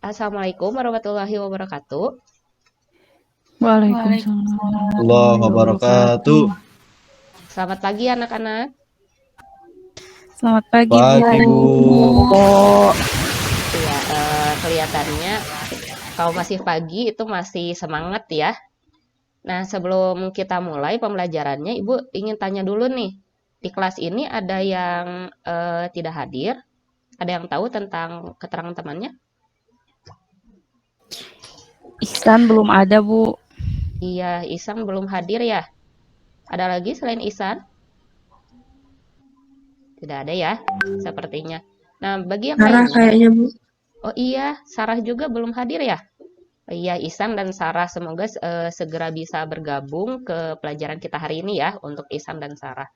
Assalamualaikum warahmatullahi wabarakatuh. Waalaikumsalam Allah warahmatullahi wabarakatuh. wabarakatuh. Selamat pagi anak-anak. Selamat pagi, Bu. Pagi, Bu. Ya, kelihatannya kalau masih pagi itu masih semangat ya. Nah, sebelum kita mulai pembelajarannya, Ibu ingin tanya dulu nih. Di kelas ini ada yang tidak hadir? Ada yang tahu tentang keterangan temannya? Ihsan belum ada, Bu. Iya, Ihsan belum hadir ya. Ada lagi selain Ihsan? Tidak ada ya, sepertinya. Nah, bagi yang Sarah lainnya, kayaknya, Bu. oh iya, Sarah juga belum hadir ya. Iya, Ihsan dan Sarah semoga segera bisa bergabung ke pelajaran kita hari ini ya untuk Ihsan dan Sarah.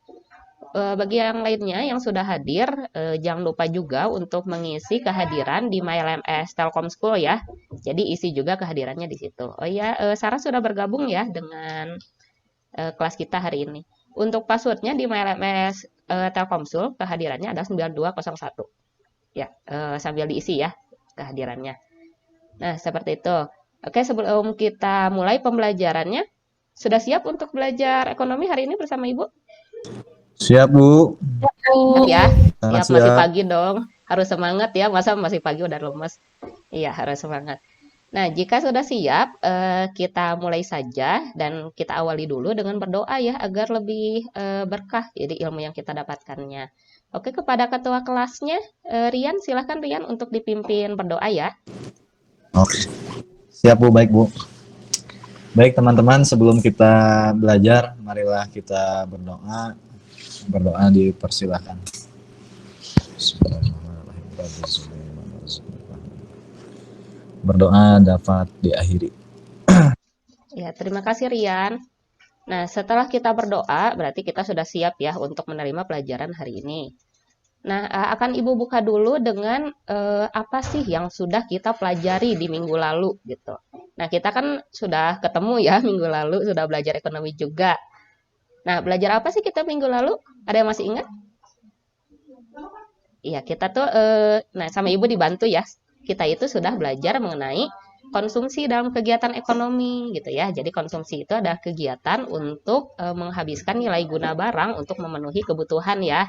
Bagi yang lainnya yang sudah hadir, jangan lupa juga untuk mengisi kehadiran di MyLMS Telkom School ya. Jadi isi juga kehadirannya di situ. Oh iya, Sarah sudah bergabung ya dengan kelas kita hari ini. Untuk passwordnya di MyLMS Telkom School kehadirannya ada 9201. Ya, sambil diisi ya kehadirannya. Nah, seperti itu. Oke, sebelum kita mulai pembelajarannya, sudah siap untuk belajar ekonomi hari ini bersama Ibu? Siap, Bu. Siap ya? Sangat Siap, masih siap. pagi dong. Harus semangat ya, masa masih pagi udah lemes. Iya, harus semangat. Nah, jika sudah siap, kita mulai saja dan kita awali dulu dengan berdoa ya, agar lebih berkah jadi ilmu yang kita dapatkannya. Oke, kepada ketua kelasnya, Rian, silahkan Rian untuk dipimpin berdoa ya. Oke. Siap, Bu. Baik, Bu. Baik, teman-teman, sebelum kita belajar, marilah kita berdoa. Berdoa dipersilahkan. Berdoa dapat diakhiri. Ya, terima kasih Rian. Nah, setelah kita berdoa, berarti kita sudah siap ya untuk menerima pelajaran hari ini. Nah, akan Ibu buka dulu dengan apa sih yang sudah kita pelajari di minggu lalu gitu. Nah, kita kan sudah ketemu ya minggu lalu, sudah belajar ekonomi juga. Nah, belajar apa sih kita minggu lalu? Ada yang masih ingat? Iya, kita tuh, nah sama Ibu dibantu ya. Kita itu sudah belajar mengenai konsumsi dalam kegiatan ekonomi gitu ya. Jadi konsumsi itu adalah kegiatan untuk menghabiskan nilai guna barang untuk memenuhi kebutuhan ya.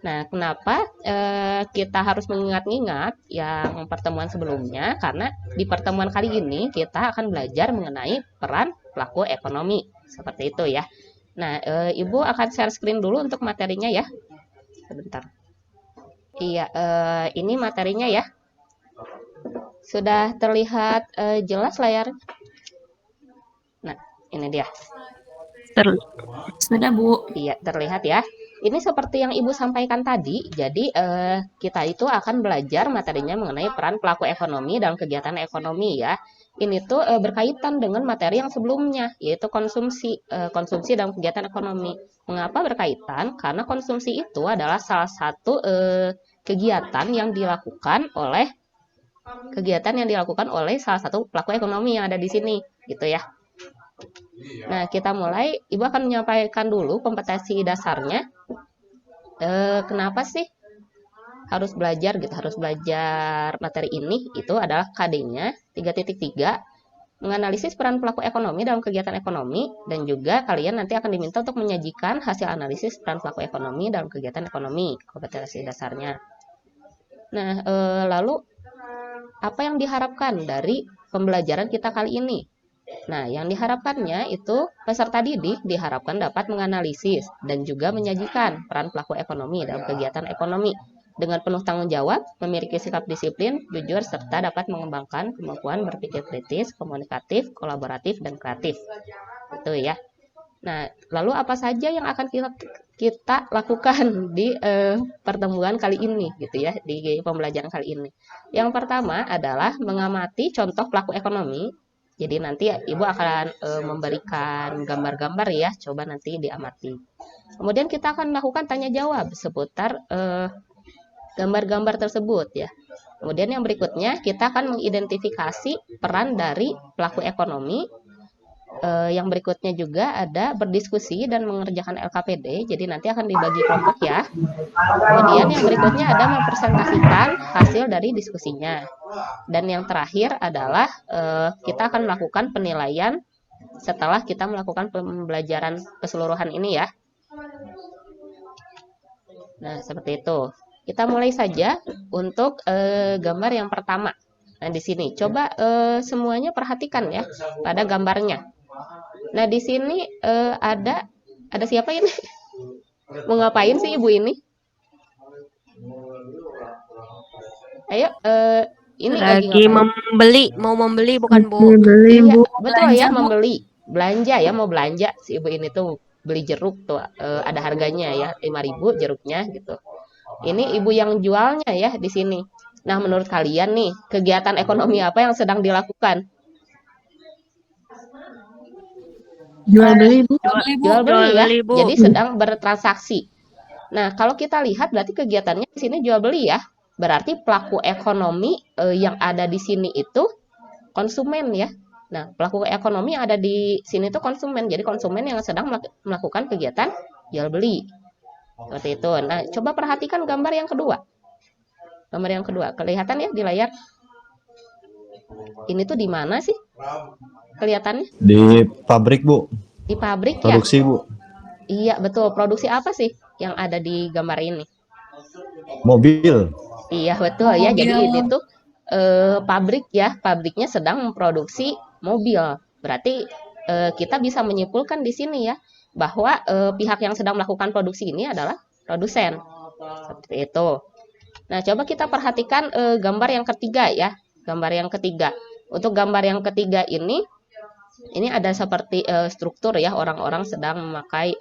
Nah, kenapa kita harus mengingat-ingat yang pertemuan sebelumnya? Karena di pertemuan kali ini kita akan belajar mengenai peran pelaku ekonomi. Seperti itu ya. Nah, Ibu akan share screen dulu untuk materinya ya. Sebentar. Iya, ini materinya ya. Sudah terlihat jelas layar? Nah, ini dia. Sudah, Bu. Iya, terlihat ya. Ini seperti yang Ibu sampaikan tadi, jadi kita itu akan belajar materinya mengenai peran pelaku ekonomi dalam kegiatan ekonomi ya. Ini tuh berkaitan dengan materi yang sebelumnya, yaitu konsumsi, konsumsi dalam kegiatan ekonomi. Mengapa berkaitan? Karena konsumsi itu adalah salah satu kegiatan yang dilakukan oleh salah satu pelaku ekonomi yang ada di sini, gitu ya. Nah, kita mulai. Ibu akan menyampaikan dulu kompetensi dasarnya. Kenapa sih harus belajar gitu? Harus belajar materi ini. Itu adalah KD-nya 3.3, menganalisis peran pelaku ekonomi dalam kegiatan ekonomi, dan juga kalian nanti akan diminta untuk menyajikan hasil analisis peran pelaku ekonomi dalam kegiatan ekonomi, kompetensi dasarnya. Nah, lalu apa yang diharapkan dari pembelajaran kita kali ini? Nah, yang diharapkannya itu peserta didik diharapkan dapat menganalisis dan juga menyajikan peran pelaku ekonomi dalam kegiatan ekonomi dengan penuh tanggung jawab, memiliki sikap disiplin, jujur, serta dapat mengembangkan kemampuan berpikir kritis, komunikatif, kolaboratif, dan kreatif. Itu ya. Nah, lalu apa saja yang akan kita lakukan di pertemuan kali ini gitu ya, di pembelajaran kali ini. Yang pertama adalah mengamati contoh pelaku ekonomi. Jadi nanti Ibu akan memberikan gambar-gambar ya, coba nanti diamati. Kemudian kita akan melakukan tanya jawab seputar gambar-gambar tersebut ya. Kemudian yang berikutnya kita akan mengidentifikasi peran dari pelaku ekonomi Yang berikutnya juga ada berdiskusi dan mengerjakan LKPD, jadi nanti akan dibagi kelompok ya. Kemudian yang berikutnya ada mempresentasikan hasil dari diskusinya. Dan yang terakhir adalah kita akan melakukan penilaian setelah kita melakukan pembelajaran keseluruhan ini ya. Nah, seperti itu. Kita mulai saja untuk gambar yang pertama. Nah, di sini coba semuanya perhatikan ya pada gambarnya. Nah, di sini ada siapa ini? Mau ngapain sih ibu ini? Ayo, ini lagi Lagi ngapain? mau membeli bukan Bu. Beli, Iya, Bu. betul Belanja, ya, Bu. membeli. Belanja ya, mau belanja. Si ibu ini tuh beli jeruk tuh, ada harganya ya, 5.000 jeruknya gitu. Ini ibu yang jualnya ya di sini. Nah, menurut kalian nih, kegiatan ekonomi apa yang sedang dilakukan? Jual beli, Bu. Jual beli ya. Bu. Jadi sedang bertransaksi. Nah, kalau kita lihat berarti kegiatannya di sini jual beli ya. Berarti pelaku ekonomi yang ada di sini itu konsumen ya. Nah, pelaku ekonomi yang ada di sini itu konsumen. Jadi konsumen yang sedang melakukan kegiatan jual beli. Seperti itu. Nah, coba perhatikan gambar yang kedua. Gambar yang kedua, kelihatan ya di layar. Ini tuh di mana sih? Kelihatannya? Di pabrik, Bu. Di pabrik ya? Produksi, Bu. Iya, betul. Produksi apa sih yang ada di gambar ini? Mobil. Iya, betul ya. Jadi ini tuh pabrik ya. Pabriknya sedang memproduksi mobil. Berarti kita bisa menyimpulkan di sini ya bahwa pihak yang sedang melakukan produksi ini adalah produsen. Seperti itu. Nah, coba kita perhatikan gambar yang ketiga ya. Gambar yang ketiga. Untuk gambar yang ketiga ini ada seperti struktur ya, orang-orang sedang memakai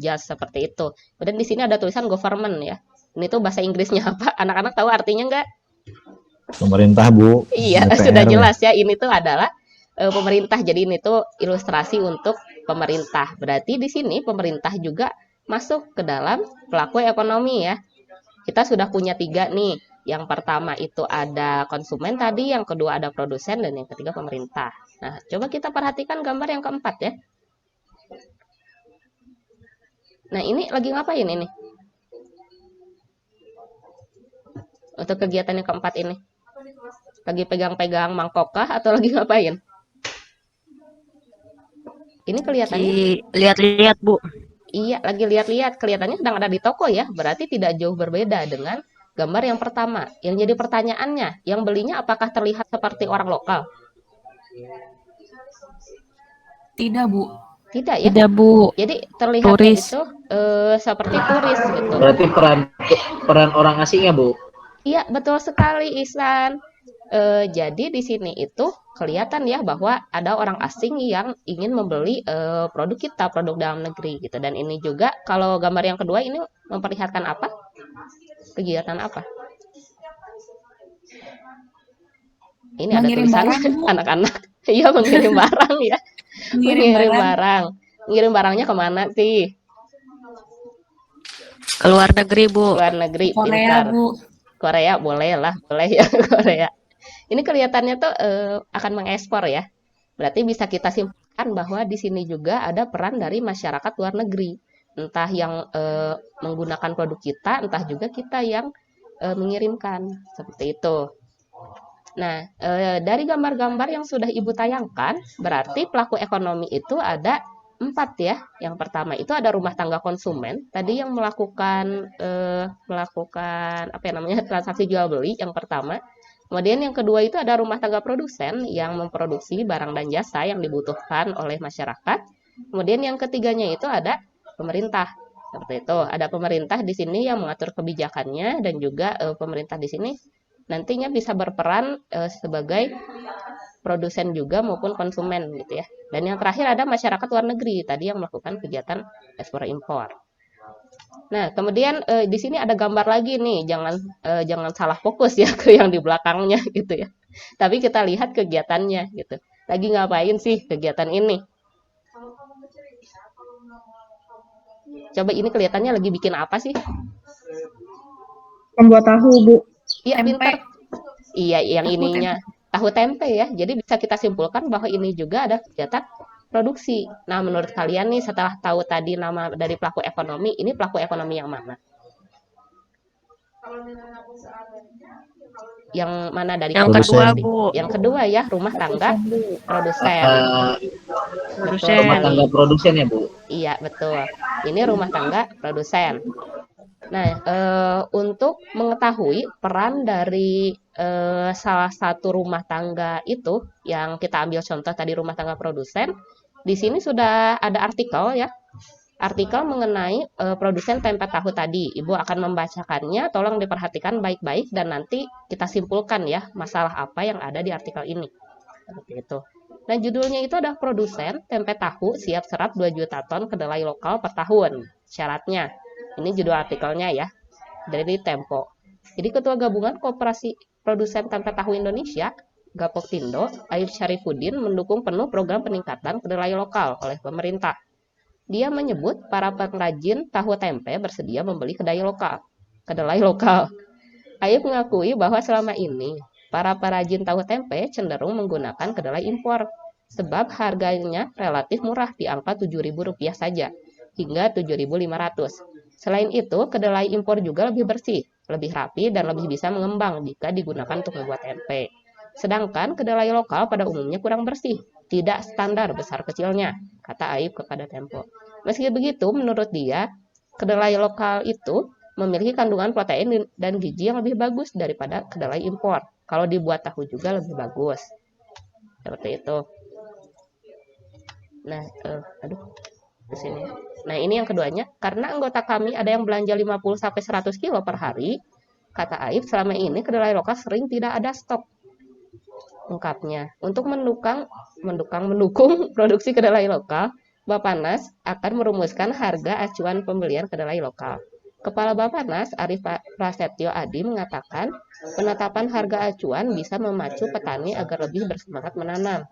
jas seperti itu. Kemudian di sini ada tulisan government ya. Ini tuh bahasa Inggrisnya apa? Anak-anak tahu artinya nggak? Pemerintah, Bu. Iya, DPR, sudah jelas ya. Ini tuh adalah pemerintah. Jadi ini tuh ilustrasi untuk pemerintah. Berarti di sini pemerintah juga masuk ke dalam pelaku ekonomi ya. Kita sudah punya 3 nih. Yang pertama itu ada konsumen tadi, yang kedua ada produsen, dan yang ketiga pemerintah. Nah, coba kita perhatikan gambar yang keempat ya. Nah, ini lagi ngapain ini? Untuk kegiatan yang keempat ini. Lagi pegang-pegang mangkok kah atau lagi ngapain? Ini kelihatannya Lihat-lihat Bu. iya, lagi lihat-lihat. Kelihatannya sedang ada di toko ya. Berarti tidak jauh berbeda dengan gambar yang pertama. Yang jadi pertanyaannya, yang belinya apakah terlihat seperti orang lokal? Tidak, Bu. Tidak ya. Tidak, Bu. Jadi terlihatnya Turis. itu seperti turis gitu. Berarti peran orang asing ya, Bu? Iya, betul sekali Ihsan. Jadi di sini itu kelihatan ya bahwa ada orang asing yang ingin membeli produk kita, produk dalam negeri gitu. Dan ini juga kalau gambar yang kedua ini memperlihatkan apa? Kegiatan apa? Ini ada Mengirim tulisan barang, Bu. anak-anak. Iya, mengirim barang ya. Mengirim barang. Mengirim barangnya kemana sih? Ke luar negeri Bu. Luar negeri, Korea, pintar. Bu. Korea boleh lah, boleh ya Korea. Ini kelihatannya tuh akan mengekspor ya. Berarti bisa kita simpulkan bahwa di sini juga ada peran dari masyarakat luar negeri. Entah yang menggunakan produk kita, entah juga kita yang mengirimkan. Seperti itu. Nah, dari gambar-gambar yang sudah Ibu tayangkan, berarti pelaku ekonomi itu ada 4 ya. Yang pertama itu ada rumah tangga konsumen, tadi yang melakukan apa ya namanya, transaksi jual beli yang pertama. Kemudian yang kedua itu ada rumah tangga produsen yang memproduksi barang dan jasa yang dibutuhkan oleh masyarakat. Kemudian yang ketiganya itu ada pemerintah. Seperti itu, ada pemerintah di sini yang mengatur kebijakannya, dan juga pemerintah di sini nantinya bisa berperan sebagai produsen juga maupun konsumen gitu ya. Dan yang terakhir ada masyarakat luar negeri tadi yang melakukan kegiatan ekspor impor. Nah, kemudian di sini ada gambar lagi nih, jangan salah fokus ya ke yang di belakangnya gitu ya. Tapi kita lihat kegiatannya gitu. Lagi ngapain sih kegiatan ini? Coba ini kelihatannya lagi bikin apa sih? Membuat tahu, Bu. Iya, Tempe. pintar. Iya, yang Tahu ininya tahu tempe ya. Jadi bisa kita simpulkan bahwa ini juga ada kegiatan produksi. Nah, menurut kalian nih setelah tahu tadi nama dari pelaku ekonomi, ini pelaku ekonomi yang mana? Yang mana dari Yang keempat kedua, tadi? Bu. Yang kedua ya, rumah tangga produsen. Rumah Betul. tangga produsen ya, Bu? Iya, betul. Ini rumah tangga produsen. Nah, untuk mengetahui peran dari salah satu rumah tangga itu, yang kita ambil contoh tadi rumah tangga produsen, di sini sudah ada artikel ya, artikel mengenai produsen tempe tahu tadi. Ibu akan membacakannya, tolong diperhatikan baik-baik dan nanti kita simpulkan ya masalah apa yang ada di artikel ini. Seperti itu. Nah, judulnya itu adalah produsen tempe tahu siap serap 2 juta ton kedelai lokal per tahun. Syaratnya. Ini judul artikelnya ya, dari Tempo. Jadi Ketua Gabungan Koperasi Produsen Tempe Tahu Indonesia, Gapoktindo, Aib Syarifuddin mendukung penuh program peningkatan kedelai lokal oleh pemerintah. Dia menyebut para pengrajin tahu tempe bersedia membeli kedelai lokal. Aib mengakui bahwa selama ini para perajin tahu tempe cenderung menggunakan kedelai impor sebab harganya relatif murah di angka Rp7.000 saja hingga Rp7.500. Selain itu, kedelai impor juga lebih bersih, lebih rapi, dan lebih bisa mengembang jika digunakan untuk membuat tempe. Sedangkan kedelai lokal pada umumnya kurang bersih, tidak standar besar kecilnya, kata Aib kepada Tempo. Meski begitu, menurut dia, kedelai lokal itu memiliki kandungan protein dan gizi yang lebih bagus daripada kedelai impor. Kalau dibuat tahu juga lebih bagus. Seperti itu. Nah, di sini. Nah, ini yang keduanya, karena anggota kami ada yang belanja 50-100 kilo per hari, kata Aib, selama ini kedelai lokal sering tidak ada stok. Ungkapnya, untuk mendukung produksi kedelai lokal, Bappenas akan merumuskan harga acuan pembelian kedelai lokal. Kepala Bappenas, Arif Prasetyo Adi, mengatakan penetapan harga acuan bisa memacu petani agar lebih bersemangat menanam.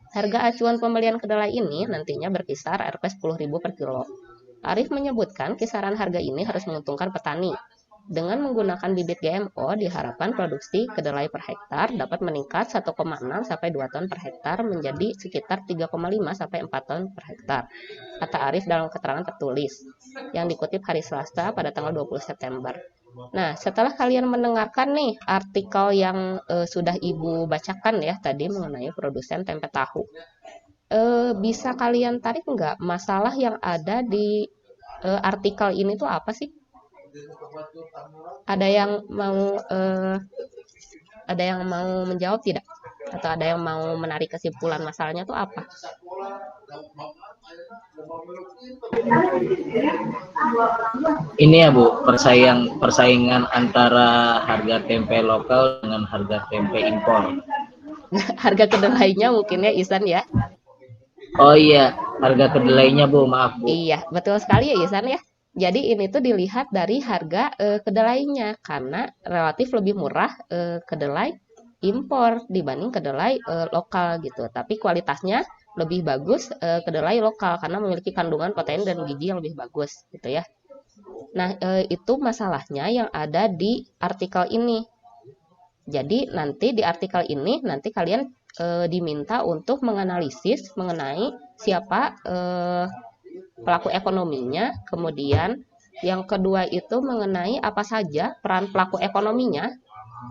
Harga acuan pembelian kedelai ini nantinya berkisar Rp 10.000 per kilo. Arif menyebutkan kisaran harga ini harus menguntungkan petani. Dengan menggunakan bibit GMO, diharapkan produksi kedelai per hektar dapat meningkat 1,6 sampai 2 ton per hektar menjadi sekitar 3,5 sampai 4 ton per hektar, kata Arif dalam keterangan tertulis yang dikutip hari Selasa pada tanggal 20 September. Nah, setelah kalian mendengarkan nih artikel yang sudah Ibu bacakan ya tadi mengenai produsen tempe tahu, bisa kalian tarik nggak masalah yang ada di artikel ini tuh apa sih? Ada yang mau menjawab tidak? Atau ada yang mau menarik kesimpulan masalahnya tuh apa? Ini ya, Bu, persaingan antara harga tempe lokal dengan harga tempe impor. Harga kedelainya mungkin ya, Isan ya? Oh iya, harga kedelainya, Bu, maaf, Bu. Iya, betul sekali ya, Isan ya. Jadi ini tuh dilihat dari harga kedelainya karena relatif lebih murah kedelai impor dibanding kedelai lokal gitu. Tapi kualitasnya lebih bagus kedelai lokal karena memiliki kandungan protein dan gizi yang lebih bagus gitu ya. Nah, itu masalahnya yang ada di artikel ini. Jadi nanti di artikel ini nanti kalian diminta untuk menganalisis mengenai siapa pelaku ekonominya, kemudian yang kedua itu mengenai apa saja peran pelaku ekonominya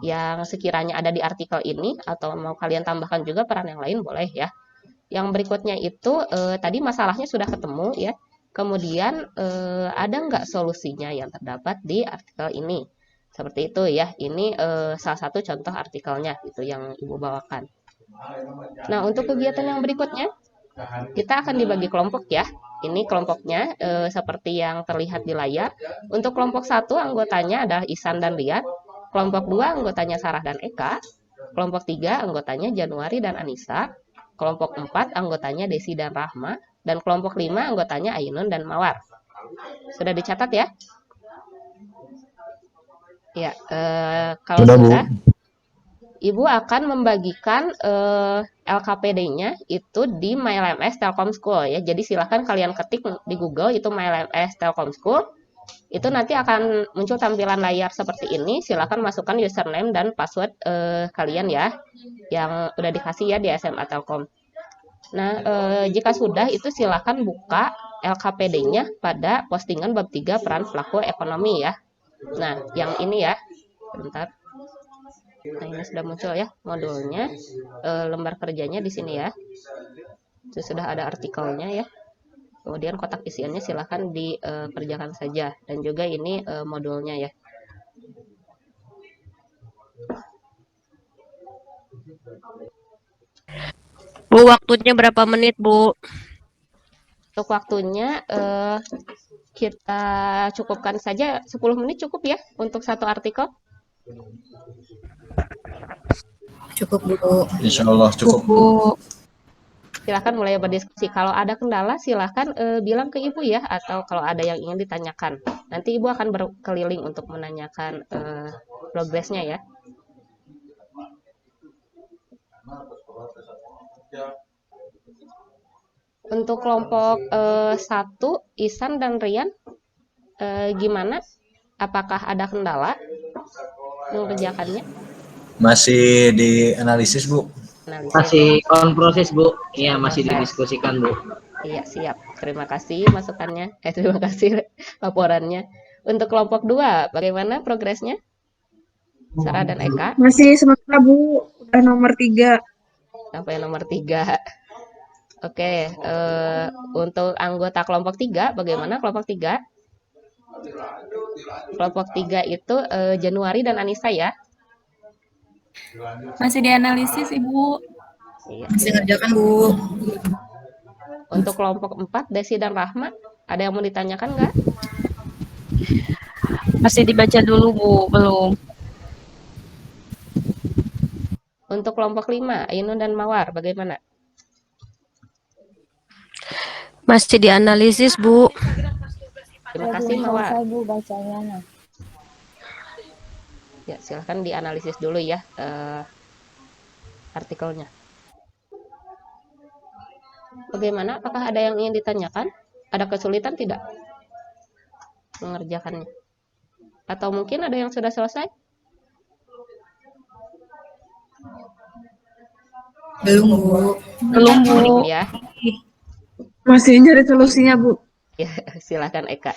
yang sekiranya ada di artikel ini, atau mau kalian tambahkan juga peran yang lain boleh ya. Yang berikutnya itu tadi masalahnya sudah ketemu ya, kemudian ada nggak solusinya yang terdapat di artikel ini. Seperti itu ya, ini salah satu contoh artikelnya itu yang Ibu bawakan. Nah, untuk kegiatan yang berikutnya, kita akan dibagi kelompok ya. Ini kelompoknya seperti yang terlihat di layar. Untuk kelompok 1 anggotanya adalah Isan dan Riyad. Kelompok 2 anggotanya Sarah dan Eka. Kelompok 3 anggotanya Januari dan Anissa. Kelompok 4 anggotanya Desi dan Rahma. Dan kelompok 5 anggotanya Ainun dan Mawar. Sudah dicatat ya? Ya, kalau sudah, Ibu akan membagikan LKPD-nya itu di MyLMS Telkom School ya. Jadi silahkan kalian ketik di Google itu MyLMS Telkom School. Itu nanti akan muncul tampilan layar seperti ini. Silahkan masukkan username dan password kalian ya, yang udah dikasih ya di SMA Telkom. Nah, jika sudah itu silakan buka LKPD-nya pada postingan bab 3 peran pelaku ekonomi ya. Nah, yang ini ya. Bentar. Nah, ini sudah muncul ya modulnya. Lembar kerjanya di sini ya. Itu sudah ada artikelnya ya. Kemudian kotak isiannya silahkan dikerjakan saja. Dan juga ini modulnya ya. Bu, waktunya berapa menit, Bu? Untuk waktunya kita cukupkan saja 10 menit cukup ya untuk satu artikel. Cukup Bu. Insya Allah cukup Bu. Silahkan mulai berdiskusi. Kalau ada kendala silahkan bilang ke Ibu ya, atau kalau ada yang ingin ditanyakan. Nanti Ibu akan berkeliling untuk menanyakan progresnya ya. Untuk kelompok 1, Isan dan Rian, gimana? Apakah ada kendala mengerjakannya? Masih dianalisis Bu. Analisis. Masih on proses, Bu. Iya, masih didiskusikan, Bu. Iya, siap. Terima kasih masukannya. Terima kasih laporannya. Untuk kelompok 2, bagaimana progresnya? Sarah dan Eka Masih sementara Bu. Udah nomor 3. sampai nomor 3. Oke, untuk anggota kelompok 3, bagaimana kelompok 3? Kelompok 3 itu Januari dan Anissa ya. Masih dianalisis Ibu. Iya. Masih ngerjakan Bu. Untuk kelompok 4, Desi dan Rahma, ada yang mau ditanyakan nggak? Masih dibaca dulu, Bu. Belum. Untuk kelompok 5, Ainun dan Mawar, bagaimana? Masih dianalisis, Bu. Terima kasih Mawar. Selesai Bu bacanya. Ya, silahkan dianalisis dulu ya artikelnya. Bagaimana? Apakah ada yang ingin ditanyakan? Ada kesulitan tidak mengerjakannya? Atau mungkin ada yang sudah selesai? Belum Bu. Belum, Bu. Ya, Masih nyari solusinya Bu. ya silakan Eka.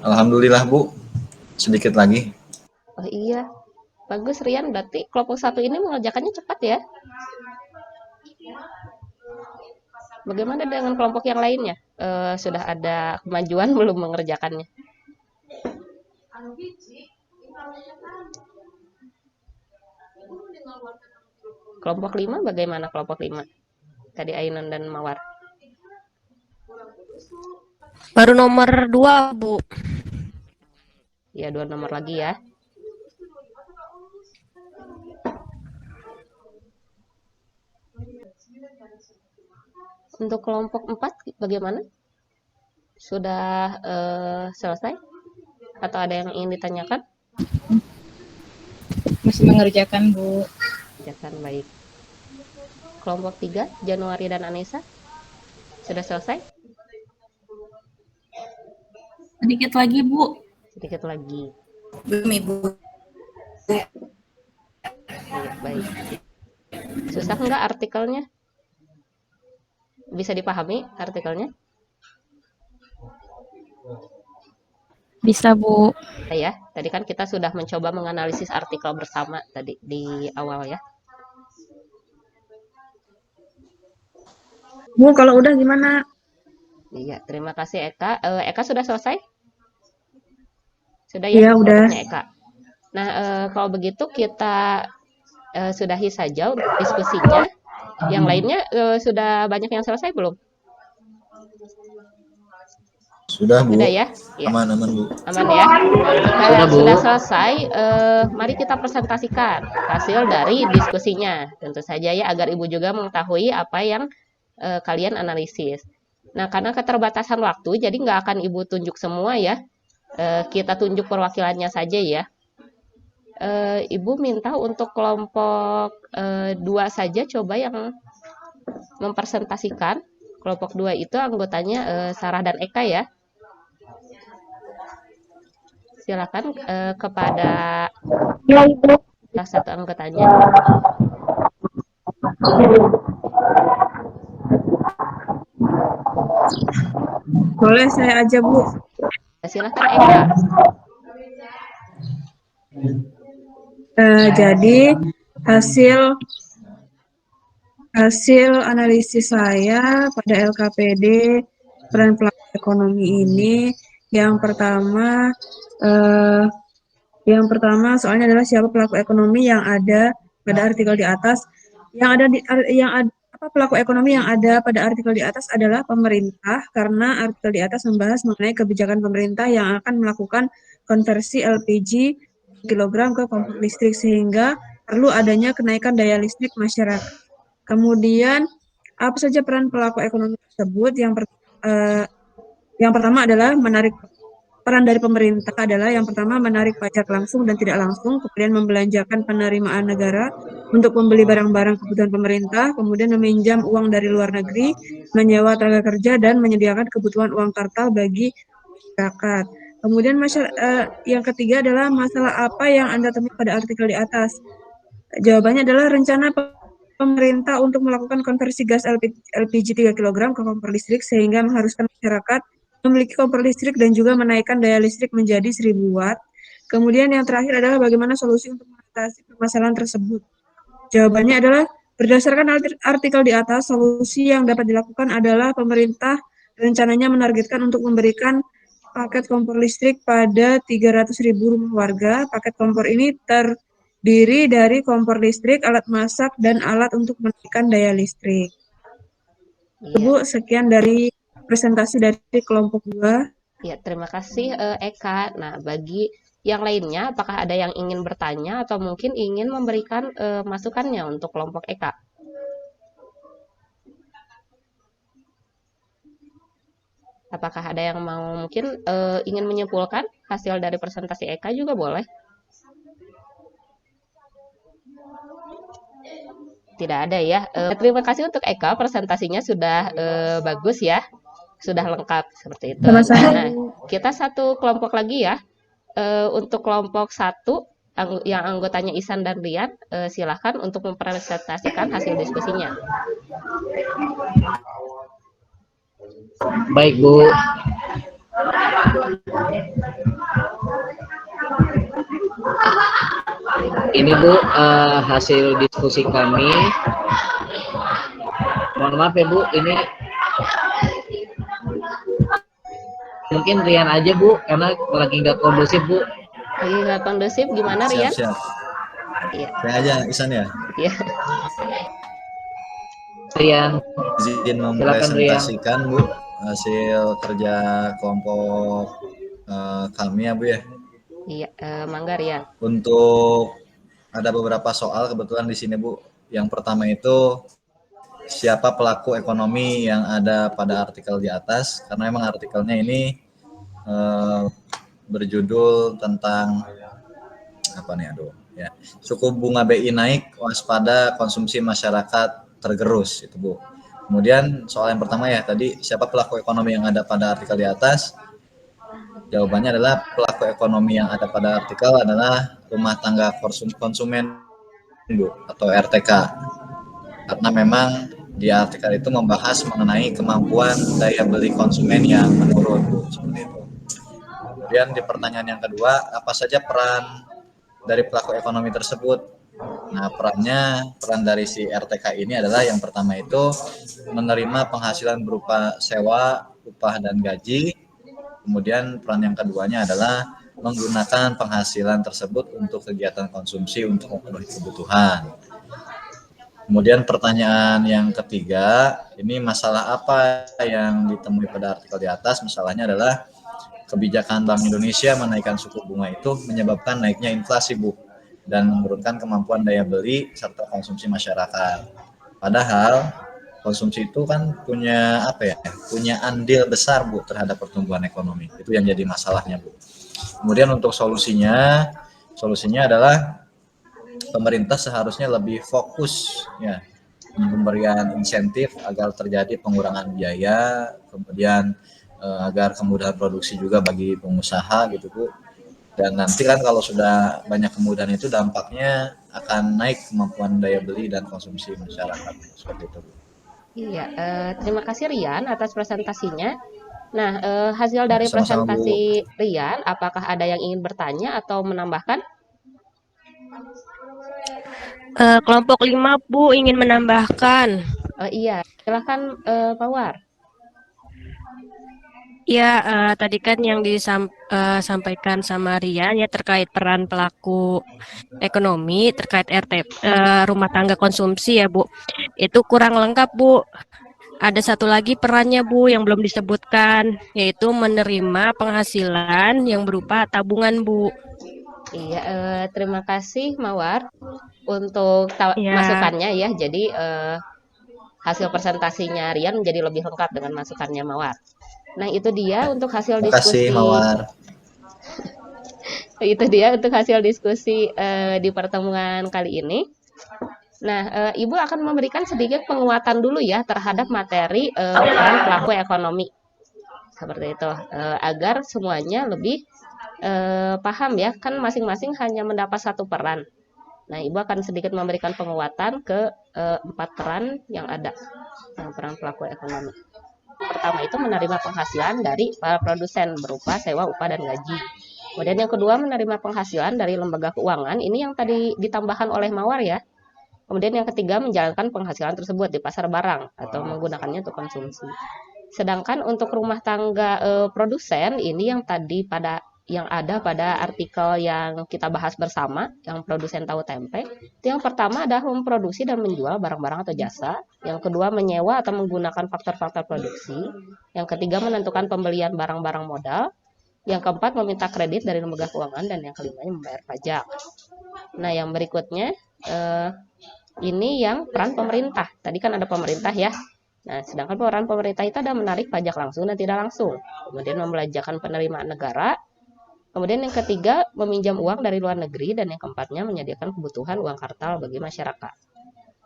Alhamdulillah Bu. Sedikit lagi. Oh iya, bagus Rian. Berarti kelompok 1 ini mengerjakannya cepat ya. Bagaimana dengan kelompok yang lainnya? Sudah ada kemajuan belum mengerjakannya? Kelompok 5 bagaimana kelompok 5? Tadi Ainun dan Mawar. Baru nomor 2, Bu. Ya, 2 nomor lagi ya. Untuk kelompok 4 bagaimana? Sudah selesai? Atau ada yang ingin ditanyakan? Masih mengerjakan Bu. Jangan baik. Kelompok 3, Januari dan Anissa, sudah selesai? Sedikit lagi Bu. Sedikit lagi. Belum Ibu. Iya, baik. Susah nggak artikelnya? Bisa dipahami artikelnya? Bisa, Bu. Ya, tadi kan kita sudah mencoba menganalisis artikel bersama tadi di awal ya. Bu, kalau udah gimana? Iya, terima kasih Eka. Eka sudah selesai? Sudah Iya, ya, udah. kelompoknya Eka. Nah, kalau begitu kita sudahi saja untuk diskusinya. Yang lainnya sudah banyak yang selesai belum? Sudah Bu. Sudah ya? Ya. Aman-aman Bu. Aman ya. Jika Bu. sudah selesai, mari kita presentasikan hasil dari diskusinya. Tentu saja ya agar Ibu juga mengetahui apa yang kalian analisis. Nah, karena keterbatasan waktu, jadi nggak akan Ibu tunjuk semua ya. Kita tunjuk perwakilannya saja ya. Ibu minta untuk kelompok 2 saja coba yang mempresentasikan. Kelompok 2 itu anggotanya Sarah dan Eka ya. Silakan kepada Ya Ibu. salah satu anggotanya. Boleh saya aja, Bu. Silahkan Eka. Jadi hasil hasil analisis saya pada LKPD peran pelaku ekonomi ini yang pertama soalnya adalah siapa pelaku ekonomi yang ada pada artikel di atas. Pelaku ekonomi yang ada pada artikel di atas adalah pemerintah, karena artikel di atas membahas mengenai kebijakan pemerintah yang akan melakukan konversi LPG kilogram ke kompor listrik, sehingga perlu adanya kenaikan daya listrik masyarakat. Kemudian apa saja peran pelaku ekonomi tersebut? Yang pertama adalah peran dari pemerintah adalah yang pertama menarik pajak langsung dan tidak langsung, kemudian membelanjakan penerimaan negara untuk membeli barang-barang kebutuhan pemerintah, kemudian meminjam uang dari luar negeri, menyewa tenaga kerja, dan menyediakan kebutuhan uang kartal bagi masyarakat. Kemudian yang ketiga adalah masalah apa yang Anda temui pada artikel di atas. Jawabannya adalah rencana pemerintah untuk melakukan konversi gas LPG 3 kg ke kompor listrik, sehingga mengharuskan masyarakat memiliki kompor listrik dan juga menaikkan daya listrik menjadi 1000 watt. Kemudian yang terakhir adalah bagaimana solusi untuk mengatasi permasalahan tersebut. Jawabannya adalah berdasarkan artikel di atas, solusi yang dapat dilakukan adalah pemerintah rencananya menargetkan untuk memberikan paket kompor listrik pada 300.000 rumah warga. Paket kompor ini terdiri dari kompor listrik, alat masak, dan alat untuk menaikkan daya listrik. Bu, sekian dari presentasi dari kelompok 2. Ya, terima kasih Eka. Nah, bagi yang lainnya, apakah ada yang ingin bertanya atau mungkin ingin memberikan masukannya untuk kelompok Eka? Apakah ada yang mau mungkin ingin menyimpulkan hasil dari presentasi Eka juga boleh? Tidak ada ya. Terima kasih untuk Eka, presentasinya sudah bagus ya. Sudah lengkap seperti itu. Nah, kita satu kelompok lagi ya. Untuk kelompok 1 yang anggotanya Isan dan Rian, silahkan untuk mempresentasikan hasil diskusinya. Baik, Bu. Ini Bu, hasil diskusi kami. Mohon maaf ya Bu, ini mungkin Rian aja Bu, karena lagi nggak kondusif Bu. Lagi nggak kondusif, gimana Rian? Siap. Iya. Saya aja, Isan ya. Iya. Rian, Izin mempresentasikan Bu hasil kerja kelompok kami ya Bu ya. Iya, mangga Rian. Untuk ada beberapa soal kebetulan di sini Bu. Yang pertama itu siapa pelaku ekonomi yang ada pada artikel di atas, karena memang artikelnya ini berjudul tentang apa nih, ya, suku bunga BI naik, waspada konsumsi masyarakat tergerus, itu Bu. Kemudian soal yang pertama ya tadi, siapa pelaku ekonomi yang ada pada artikel di atas? Jawabannya adalah pelaku ekonomi yang ada pada artikel adalah rumah tangga konsumen Bu, atau RTK. Karena memang di artikel itu membahas mengenai kemampuan daya beli konsumen yang menurun Bu, seperti itu. Kemudian di pertanyaan yang kedua, apa saja peran dari pelaku ekonomi tersebut? Nah, peran dari si RTK ini adalah yang pertama itu menerima penghasilan berupa sewa, upah, dan gaji. Kemudian peran yang keduanya adalah menggunakan penghasilan tersebut untuk kegiatan konsumsi untuk memenuhi kebutuhan. Kemudian pertanyaan yang ketiga, ini masalah apa yang ditemui pada artikel di atas? Masalahnya adalah kebijakan Bank Indonesia menaikkan suku bunga itu menyebabkan naiknya inflasi Bu, dan menurunkan kemampuan daya beli serta konsumsi masyarakat. Padahal konsumsi itu kan punya punya andil besar Bu terhadap pertumbuhan ekonomi. Itu yang jadi masalahnya Bu. Kemudian untuk solusinya adalah pemerintah seharusnya lebih fokus ya pemberian insentif agar terjadi pengurangan biaya, kemudian agar kemudahan produksi juga bagi pengusaha gitu Bu. Dan nanti kan kalau sudah banyak kemudahan itu dampaknya akan naik kemampuan daya beli dan konsumsi masyarakat seperti itu. Iya, terima kasih Rian atas presentasinya. Nah, hasil dari Sama-sama, Bu. presentasi Rian, apakah ada yang ingin bertanya atau menambahkan? Kelompok 5 Bu ingin menambahkan. Iya, silakan Mawar. Ya, tadi kan yang disampaikan sama Rian ya terkait peran pelaku ekonomi terkait rumah tangga konsumsi ya Bu. Itu kurang lengkap Bu. Ada satu lagi perannya Bu yang belum disebutkan, yaitu menerima penghasilan yang berupa tabungan Bu. Iya, terima kasih Mawar untuk Ya, masukannya ya. Jadi hasil presentasinya Rian menjadi lebih lengkap dengan masukannya Mawar. Nah, itu dia untuk hasil Terima kasih, diskusi. Mawar. Itu dia untuk hasil diskusi di pertemuan kali ini. Nah, Ibu akan memberikan sedikit penguatan dulu ya terhadap materi peran pelaku ekonomi. Seperti itu, agar semuanya lebih paham ya, kan masing-masing hanya mendapat satu peran. Nah, Ibu akan sedikit memberikan penguatan ke 4 peran yang ada, peran pelaku ekonomi. Pertama itu menerima penghasilan dari para produsen berupa sewa, upah, dan gaji. Kemudian yang kedua menerima penghasilan dari lembaga keuangan, ini yang tadi ditambahkan oleh Mawar ya. Kemudian yang ketiga menjalankan penghasilan tersebut di pasar barang atau menggunakannya untuk konsumsi. Sedangkan untuk rumah tangga produsen ini yang tadi yang ada pada artikel yang kita bahas bersama, yang produsen tahu tempe. Itu yang pertama adalah memproduksi dan menjual barang-barang atau jasa. Yang kedua menyewa atau menggunakan faktor-faktor produksi. Yang ketiga menentukan pembelian barang-barang modal. Yang keempat meminta kredit dari lembaga keuangan dan yang kelimanya membayar pajak. Nah, yang berikutnya ini yang peran pemerintah. Tadi kan ada pemerintah ya. Nah, sedangkan peran pemerintah itu ada menarik pajak langsung dan tidak langsung. Kemudian membelanjakan penerimaan negara. Kemudian yang ketiga, meminjam uang dari luar negeri. Dan yang keempatnya, menyediakan kebutuhan uang kartal bagi masyarakat.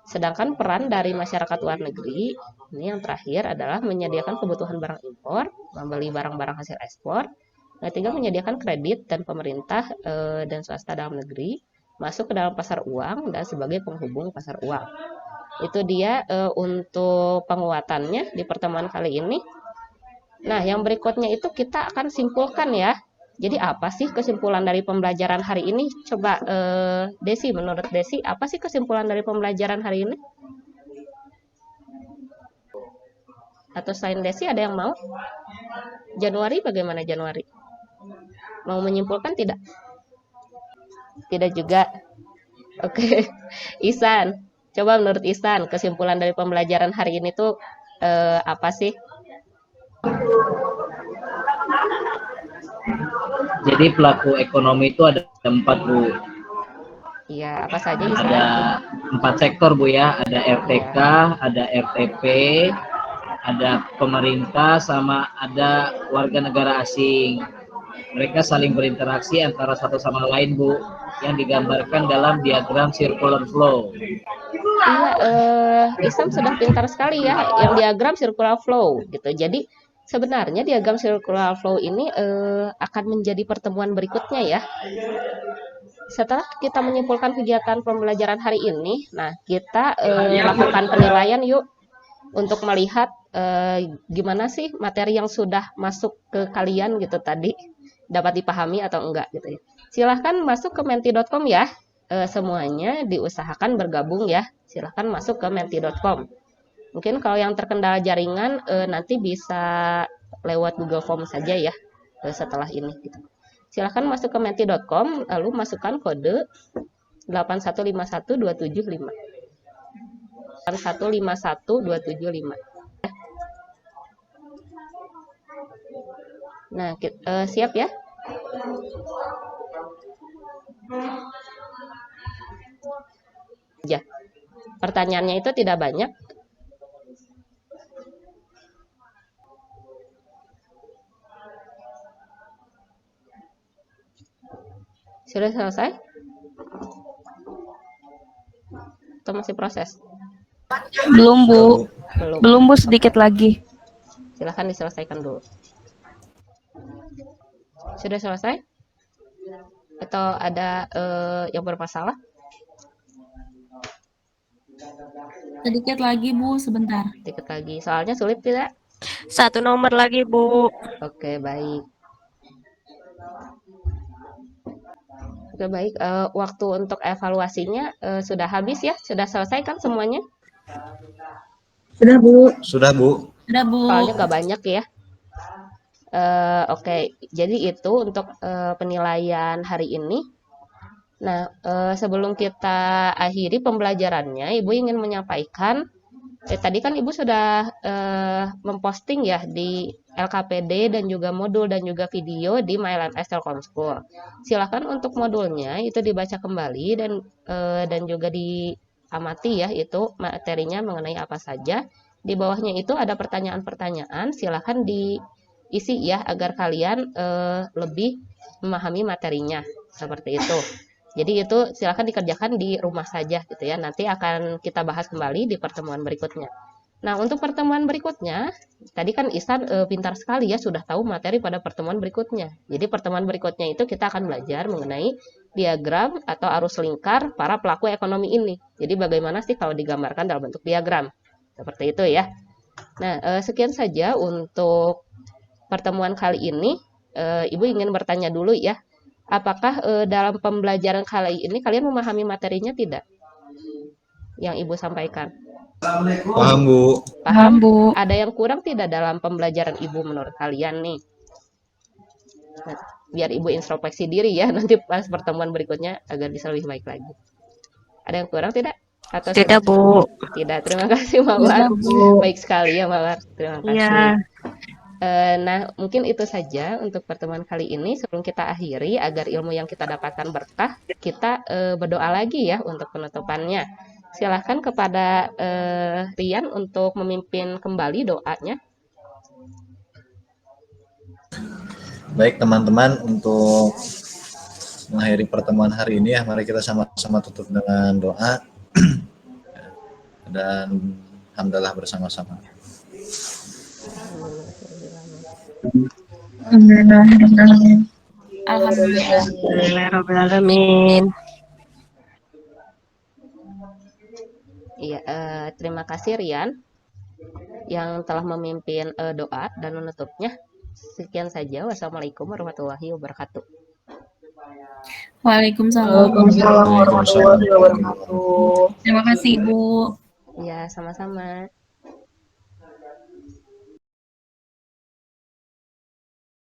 Sedangkan peran dari masyarakat luar negeri, ini yang terakhir adalah menyediakan kebutuhan barang impor, membeli barang-barang hasil ekspor. Yang ketiga, menyediakan kredit dan pemerintah dan swasta dalam negeri, masuk ke dalam pasar uang dan sebagai penghubung pasar uang. Itu dia untuk penguatannya di pertemuan kali ini. Nah, yang berikutnya itu kita akan simpulkan ya. Jadi apa sih kesimpulan dari pembelajaran hari ini? Coba Desi, menurut Desi, apa sih kesimpulan dari pembelajaran hari ini? Atau selain Desi ada yang mau? Januari bagaimana Januari? Mau menyimpulkan tidak? Tidak juga. Oke. Ihsan, coba menurut Ihsan, kesimpulan dari pembelajaran hari ini tuh apa sih? Jadi pelaku ekonomi itu ada 4 Bu. Iya, apa saja Ihsan? Ada 4 sektor Bu ya. Ada RTK, ada RTP, ada pemerintah, sama ada warga negara asing. Mereka saling berinteraksi antara satu sama lain Bu, yang digambarkan dalam diagram circular flow. Iya, Isam sudah pintar sekali ya yang diagram circular flow gitu. Jadi sebenarnya diagram circular flow ini akan menjadi pertemuan berikutnya ya. Setelah kita menyimpulkan kegiatan pembelajaran hari ini, nah kita lakukan penilaian yuk untuk melihat gimana sih materi yang sudah masuk ke kalian gitu tadi, dapat dipahami atau enggak gitu ya. Silahkan masuk ke menti.com ya. Semuanya diusahakan bergabung ya. Silahkan masuk ke menti.com. Mungkin kalau yang terkendala jaringan nanti bisa lewat Google Form saja ya setelah ini gitu. Silahkan masuk ke menti.com lalu masukkan kode 8151275. 8151275. Nah, siap ya? Ya. Pertanyaannya itu tidak banyak. Sudah selesai? Atau masih proses? Belum Bu. Belum. Belum Bu, sedikit lagi. Silahkan diselesaikan dulu. Sudah selesai? Atau ada yang bermasalah? Sedikit lagi, Bu, sebentar. Dikit lagi. Soalnya sulit tidak? 1 nomor lagi, Bu. Oke, baik. Oke, baik. Waktu untuk evaluasinya sudah habis ya? Sudah selesai kan semuanya? Sudah, Bu. Sudah, Bu. Sudah, Bu. Soalnya nggak banyak ya. Oke, jadi itu untuk penilaian hari ini. Nah, sebelum kita akhiri pembelajarannya, Ibu ingin menyampaikan, tadi kan Ibu sudah memposting ya di LKPD dan juga modul dan juga video di MyLMS Telkom School. Silakan untuk modulnya itu dibaca kembali dan juga diamati ya, itu materinya mengenai apa saja. Di bawahnya itu ada pertanyaan-pertanyaan, silakan diisi ya agar kalian lebih memahami materinya seperti itu. Jadi itu silakan dikerjakan di rumah saja gitu ya. Nanti akan kita bahas kembali di pertemuan berikutnya. Nah, untuk pertemuan berikutnya, tadi kan Ihsan pintar sekali ya sudah tahu materi pada pertemuan berikutnya. Jadi pertemuan berikutnya itu kita akan belajar mengenai diagram atau arus lingkar para pelaku ekonomi ini. Jadi bagaimana sih kalau digambarkan dalam bentuk diagram? Seperti itu ya. Nah, sekian saja untuk pertemuan kali ini. Ibu ingin bertanya dulu ya. Apakah dalam pembelajaran kali ini kalian memahami materinya tidak? Yang Ibu sampaikan. Paham, Bu. Paham, Bu. Ada yang kurang tidak dalam pembelajaran Ibu menurut kalian nih? Nah, biar Ibu introspeksi diri ya nanti pas pertemuan berikutnya agar bisa lebih baik lagi. Ada yang kurang tidak? Atau Tidak, Bu. Tidak. Terima kasih, Mawar. Baik sekali ya, Mawar. Terima kasih. Iya. Nah, mungkin itu saja untuk pertemuan kali ini. Sebelum kita akhiri, agar ilmu yang kita dapatkan berkah, kita berdoa lagi ya untuk penutupannya. Silahkan kepada Rian untuk memimpin kembali doanya. Baik, teman-teman, untuk mengakhiri pertemuan hari ini ya, mari kita sama-sama tutup dengan doa dan alhamdulillah bersama-sama. Alhamdulillah. Alhamdulillah. Alhamdulillahirrahmanirrahim. Iya, terima kasih Rian yang telah memimpin doa dan menutupnya. Sekian saja. Wassalamualaikum warahmatullahi wabarakatuh. Waalaikumsalam. Waalaikumsalam warahmatullahi wabarakatuh. Terima kasih, Ibu. Ya, sama-sama.